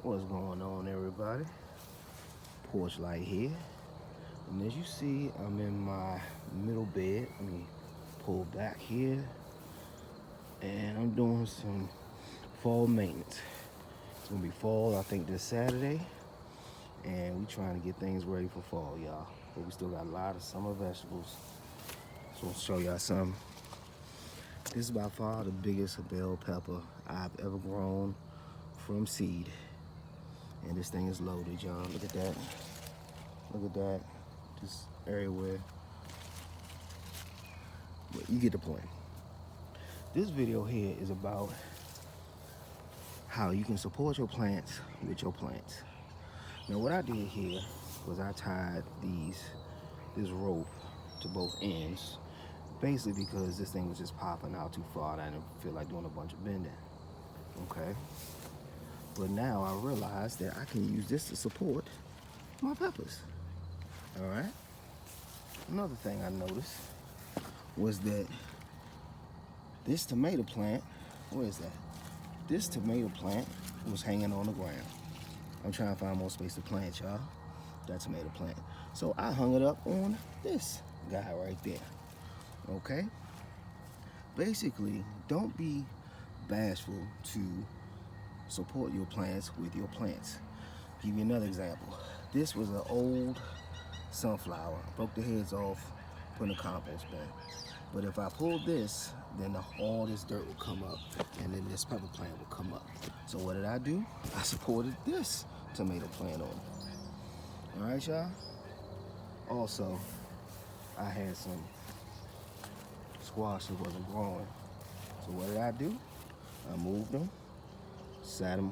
What's going on, everybody? Porch light here, and as you see, I'm in my middle bed. Let me pull back here, and I'm doing some fall maintenance. It's gonna be fall, I think, this Saturday, and we trying to get things ready for fall, y'all. But we still got a lot of summer vegetables, so I'll show y'all some. This is by far the biggest bell pepper I've ever grown from seed. And this thing is loaded, y'all. Look at that. Look at that. Just everywhere. But you get the point. This video here is about how you can support your plants with your plants. Now what I did here was I tied this rope to both ends, basically because this thing was just popping out too far and I didn't feel like doing a bunch of bending. Okay. But now I realized that I can use this to support my peppers. All right. Another thing I noticed was that this tomato plant, where is that? This tomato plant was hanging on the ground. I'm trying to find more space to plant, y'all. That tomato plant. So I hung it up on this guy right there. Okay? Basically, don't be bashful to support your plants with your plants. Give you another example. This was an old sunflower. I broke the heads off, put in a compost bin. But if I pulled this, then all this dirt will come up, and then this pepper plant will come up. So what did I do? I supported this tomato plant on it. All right, y'all? Also, I had some squash that wasn't growing. So what did I do? I moved them, sat them,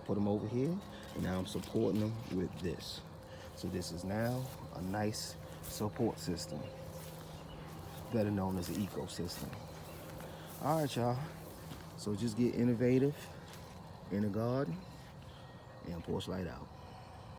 put them over here, and now I'm supporting them with this. So this is now a nice support system, better known as an ecosystem. All right, y'all. So just get innovative in the garden, and Porch Light out.